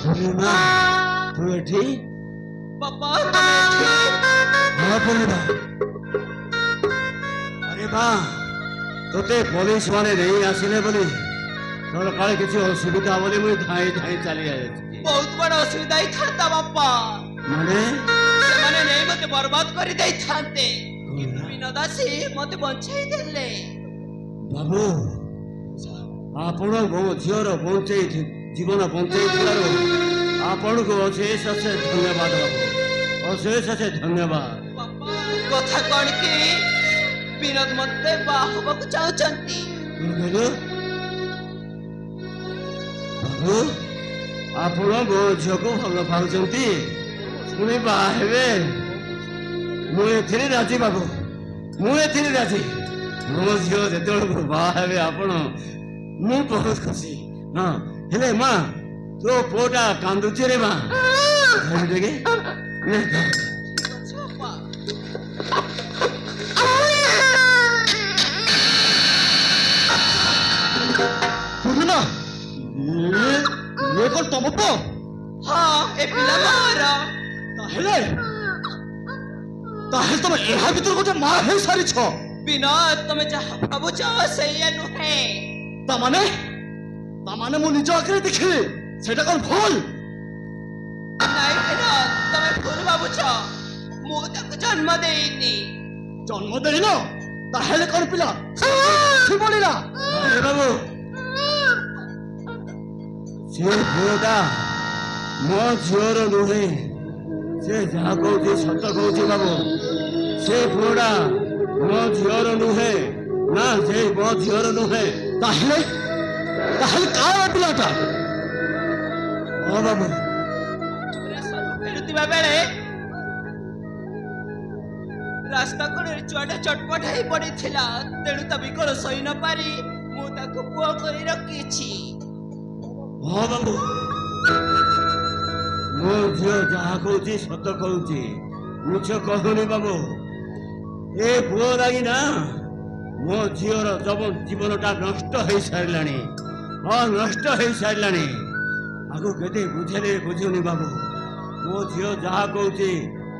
पूर्णिमा तू एठी पापा तुम एठी हाँ पूर्णिमा अरे बा तोते पुलिस माने नहीं आसिले बोली तोर काले किसी असुविधा बोली मुई धाई धाई चली आए बहुत बड़ा असुविधा ही था बापा माने ସେମାନେ ନେଇ ମତେ ବର୍ବାଦ କରି ଦେଇଥାନ୍ତେ କିନ୍ତୁ ବିନୋଦ ଆସି ମତେ ବଞ୍ଚାଇ ଦେଲେ ବାବୁ ଆପଣ ମୋ ଝିଅର ବଞ୍ଚେଇ ଜୀବନ ବଞ୍ଚେଇଥିବାରୁ ଆପଣଙ୍କୁ ଅଶେଷ ଅଶେଷ ଧନ୍ୟବାଦ ବାବୁ ଅଶେଷ ଅଶେଷ ଧନ୍ୟବାଦ ବାପା କଥା କଣ କି ବିନୋଦ ମତେ ବାହା ହେବାକୁ ଚାହୁଁଛନ୍ତି ବାବୁ ଆପଣ ମୋ ଝିଅକୁ ଭଲ ପାଉଛନ୍ତି पुणी बाहे मुझे राजी बाबू मुझे राजी मो झील जो बाहे आपण मु बहुत खुशी हाँ हेले माँ तो पुटा कांदुचे रे माँ देखे पूर्णिमा ये कौन तुम तो हाँ ए पिला मारा ताहेले तुम यहाँ भीतर गोटे माँ है सारी छ विनोद तुम जहाँ भावुच सैया नुहे तामाने मु निज आखिरे देखिली सेटा कौन भूल नहीं विनोद तुम भूल भावुच मु ताको जन्म देइनी जन्म देइनो ताहेले कौन पिला सी बोलिला अरे बाबू से पुटा मो झीर नुहे से जहाँ कहूँ सत कहूँ बाबू से पुड़ा मो झीर नुहे ना से मो झीर नुहे ताहेले कहाँ पिलाटा हाँ बाबू फेरुवा बेले रास्ता कड़े छुआटे चटपट हो पड़ी तेणु ता विकल सही न पारी मु ताको पुआ करी रखी हाँ बाबू मो झील जहाँ कहूँ सत कहूँ मिछ कहूनी बाबू ए पुओ लगी ना मो झीर जीवनटा नष्ट हो सारा हाँ नष्ट हो सारा आगु के बुझे बुझुनी बाबू मो झील जहाँ कहूँ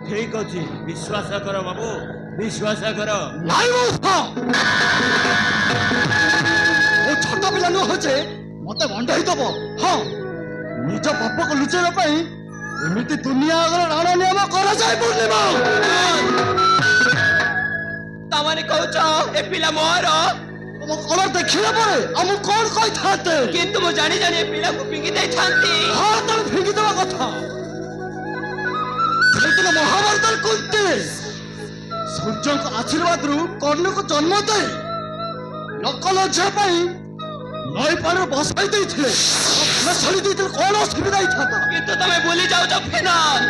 ठीक अच्छे विश्वास कर बाबू विश्वास कर छोट पिला नु होचे मते भंडई दब हाँ निज बाप को लुचेबा एमती दुनिया अगर राणा नियम करा जाए पूर्णिमा तमाने कहूच ए पिला मोर तुम कलर देखिला परे हम कौन कहि थाते किंतु मु जानी जानी ए पिला को फिंगी दे थांती हां तुम फिंगी देवा कथा सेदिन महाभारत कुंती सूर्य को आशीर्वाद रु कर्ण को जन्म दे नकल झे पई नई पार बसाई देथिले मैं छड़ी देथिले कोन असुविधा ही था किंतु तमे भूली जाओ जो फिनाल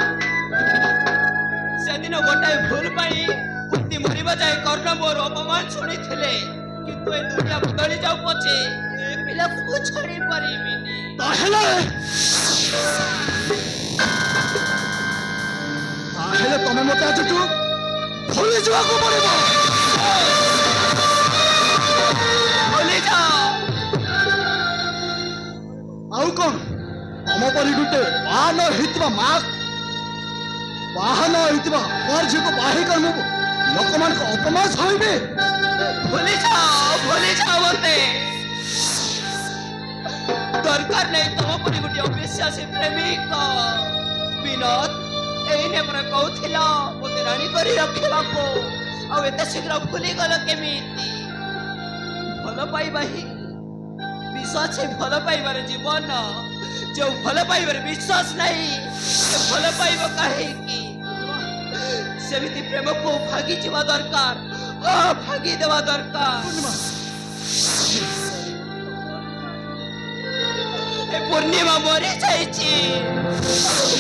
सेदिन गोटाए भूल पाई कुंती मरिबा जाए कर्ण मोर अपमान सुनी थिले किंतु ए दुनिया बदली जाऊ पछे ए पिला को छड़ी परिबिनी ताहेले तमे मते आज तू भूली जावा को पड़ेबो भूली जाओ आउ कौन तम परी गुटे बाहन होइतबा मां बाहन होइतबा पर जी को बाही कर मु लोक मान को अपमान होइबे भूली जाओ मते दरकार नहीं तम परी गुटे अविश्वासी प्रेमिक विनोद एने पर कहूथिला मते रानी करी रखिबा को आ एते शीघ्र भूली गल केमिति भल पाइबा ही विश्वास है भल पाइबार जीवन जो भल पाइबार विश्वास नहीं से भल पाइब कहीं सेमिति प्रेम को भागी जीवा दरकार हाँ भागी देवा दरकार ए पूर्णिमा मरी जाइछि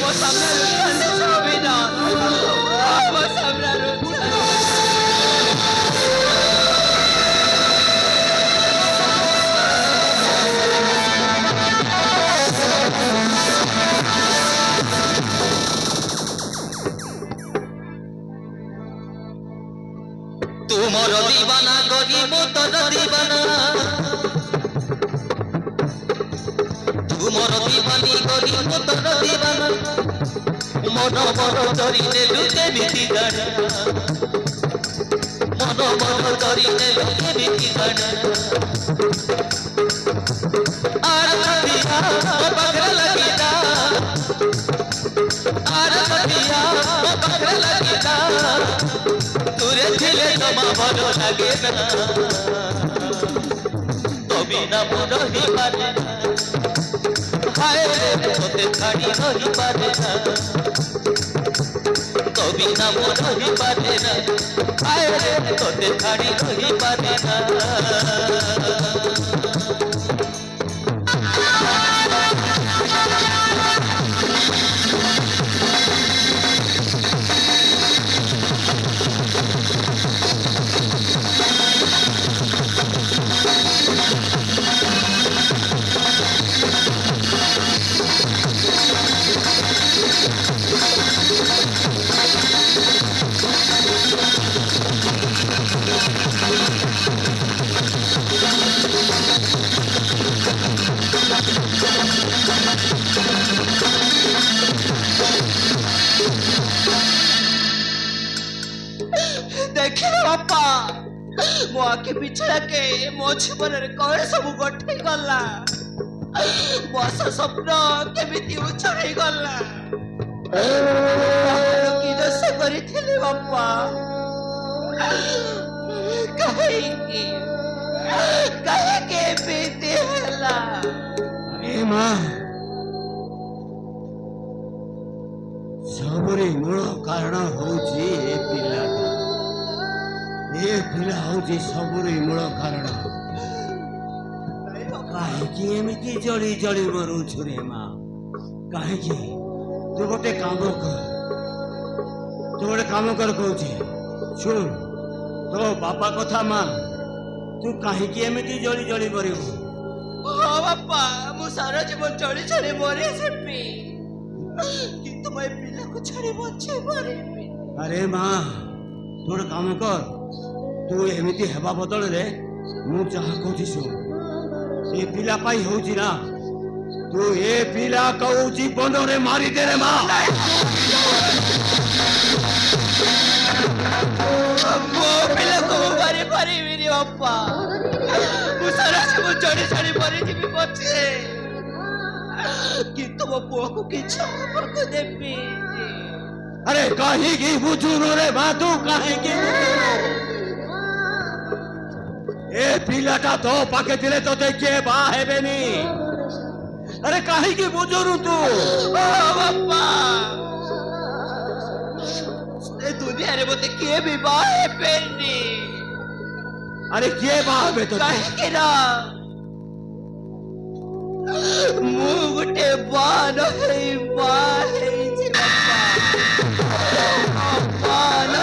मो सामने रुछाने छबिना मो सामने रुछाने तुमर दीवाना गरीब तर दीवाना तुमर दीवानी गरीब तर মন মন ধরি নেলু কেমিতি গানা মন মন ধরি নেলু কেমিতি গানা আর দিয়া পাখরে লাগিনা আর দিয়া পাখরে লাগিনা দূরে ছিলে জমা ভালো লাগে না তবে না রহি পারে না হায় তোতে ছাড়ি রহি পারে না তবে না রহি পারে না হায় তোতে ছাড়ি রহি পারে না ଦେଖିଲ ବାପା ମୋ ଆଖି ପିଛାକେ ମୋ ଜୀବନରେ କଣ ସବୁ ଗଠେଇ ଗଲା ମୋ ଆଶା ସ୍ୱପ୍ନ କେମିତି ଉଛୁଳି ଗଲା କି ଦୋଷ କରିଥିଲି ବାପା କାହିଁକି କାହିଁକି ଏମିତି ହେଲା ଏ ମା ସବୁରି ମୂଳ କାରଣ ହଉଛି ଏ ପିଲାଟା ଏ ପିଲା ହଉଛି ସବୁରି ମୂଳ କାରଣ କାହିଁକି ଏମିତି ଜଳି ଜଳି ମରୁଛୁ ରେ ମା କାହିଁକି ତୁ ଗୋଟେ କାମ କର କହୁଛି ଶୁଣ ତୋ ବାପା କଥା ମା ତୁ କାହିଁକି ଏମିତି ଜଳି ଜଳି ମରିବୁ ହଁ ବାପା ମୁଁ ସାରା ଜୀବନ ଚଳି ଚଳି ମରିଯିବି କିନ୍ତୁ ମୋ ପିଲାକୁ ଛାଡ଼ି ବଞ୍ଚି ପାରିବି ଆରେ ମା ତୁ ଗୋଟେ କାମ କର ତୁ ଏମିତି ହେବା ବଦଳରେ ମୁଁ ଯାହା କହୁଛି ଶୁଣ ଏ ପିଲା ପାଇଁ ହଉଛି ନା ତୁ ଏ ପିଲା କଉ ଜୀବନରେ ମାରିଦେ ରେ ମା ମୋ ପିଲାକୁ ମୁଁ ମାରି ପାରିବିନି ବାପା ମୁଁ ସାରା ଜୀବନ ଚଳି ଚଳି ମରିଯିବି ପଛେ କିନ୍ତୁ ମୋ ପୁଅକୁ କିଛି ହବାକୁ ଦେବିନି ଆରେ କାହିଁକି ବୁଝୁନୁ ରେ ମା ତୁ କାହିଁକି ବୁଝୁନୁ ଏ ପିଲାଟା ତୋ ପାଖେ ଥିଲେ ତୋତେ କିଏ ବାହା ହେବେନି ଆରେ କାହିଁକି ବୁଝୁନୁ ତୁ ବାପା ଏ ଦୁନିଆରେ ମତେ କିଏ ବି ବାହା ହେବେନି ଆରେ କିଏ ବାହା ହେବେ ତୋତେ କାହିଁକି ନା ମୁଁ ଗୋଟେ ବାନ ହେଇଛି ବାପା ବାନ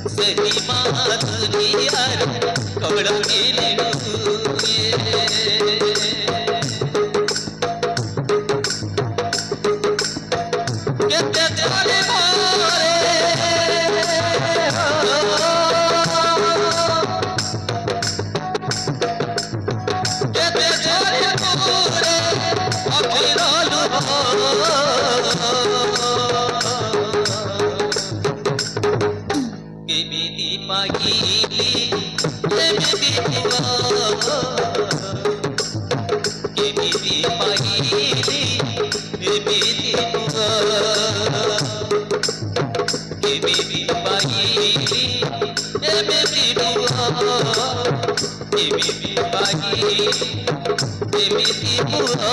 सही माधुरी यार कबड़ मिली କେମିତି ପାଇଲି ଏମିତି ପୁଅ କେମିତି ପାଇଲି ଏମିତି ପୁଅ କେମିତି ପାଇଲି ଏମିତି ପୁଅ